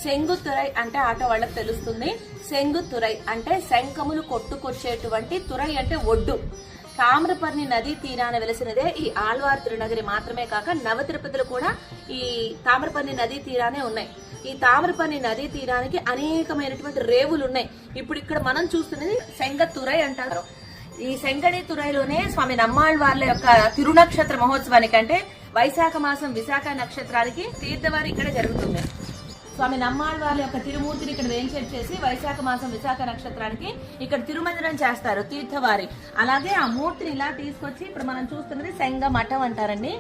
సెంగుతురై అంటే ఆటో వాళ్ళకి తెలుస్తుంది. సెంగుతురై అంటే శంఖములు కొట్టుకొచ్చేటువంటి తురై అంటే ఒడ్డు. తామ్రపర్ణి నదీ తీరాన వెలిసినదే ఈ ఆళ్వార్ తిరునగరి మాత్రమే కాక నవ తిరుపతిలో కూడా ఈ తామ్రపర్ణి నదీ తీరానే ఉన్నాయి. ఈ తామ్రపర్ణి నదీ తీరానికి అనేకమైనటువంటి రేవులు ఉన్నాయి. ఇప్పుడు ఇక్కడ మనం చూస్తున్నది సెంగతురై అంటారు. ఈ సెంగడి తురైలోనే స్వామి నమ్మాళ్వార్ల యొక్క తిరునక్షత్ర మహోత్సవానికి అంటే వైశాఖ మాసం విశాఖ నక్షత్రానికి తీర్థవారి ఇక్కడ జరుగుతుంది. స్వామి నమ్మాళ్వార్ల యొక్క తిరుమూర్తిని ఇక్కడ వేంచేట్ చేసి వైశాఖ మాసం విశాఖ నక్షత్రానికి ఇక్కడ తిరుమందిరం చేస్తారు తీర్థవారి. అలాగే ఆ మూర్తిని ఇలా తీసుకొచ్చి ఇప్పుడు మనం చూస్తున్నది సెంగ మఠం అంటారండి.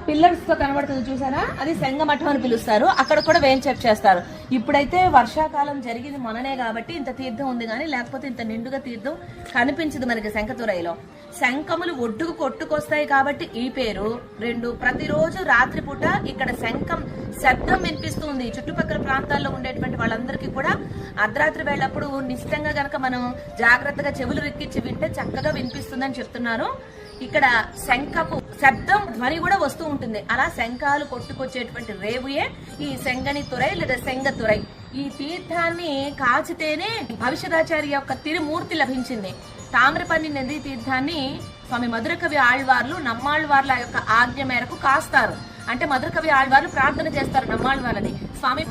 పిల్లర్స్ తో కనబడుతుంది చూసారా, అది సెంగ మఠం అని పిలుస్తారు. అక్కడ కూడా వేంచేట్ చేస్తారు. ఇప్పుడైతే వర్షాకాలం జరిగింది మొన్ననే కాబట్టి ఇంత తీర్థం ఉంది, కానీ లేకపోతే ఇంత నిండుగా తీర్థం కనిపించదు మనకి శంఖతురైలో. శంఖములు ఒడ్డుకు కొట్టుకొస్తాయి కాబట్టి ఈ పేరు. రెండు, ప్రతిరోజు రాత్రిపూట ఇక్కడ శంఖం శబ్దం వినిపిస్తుంది. చుట్టుపక్కల ప్రాంతాల్లో ఉండేటువంటి వాళ్ళందరికీ కూడా అర్ధరాత్రి వేళప్పుడు నిశ్చితంగా గనక మనం జాగ్రత్తగా చెవులు వెక్కించి వింటే చక్కగా వినిపిస్తుందని చెప్తున్నారు. ఇక్కడ శంఖపు శబ్దం ధ్వని కూడా వస్తూ ఉంటుంది. అలా శంఖాలు కొట్టుకొచ్చేటువంటి రేవుయే ఈ సెంగని తురై లేదా సెంగతురై. ఈ తీర్థాన్ని కాచితేనే భవిష్యదాచార్య యొక్క తిరుమూర్తి లభించింది. తామ్రపర్ణి నదీ తీర్థాన్ని స్వామి మధురకవి ఆళ్వార్లు నమ్మాళ్వార్ల యొక్క ఆజ్ఞ మేరకు కాస్తారు. అంటే మధురకవి ఆళ్వార్లు ప్రార్థన చేస్తారు నమ్మాళ్వార్లని. స్వామి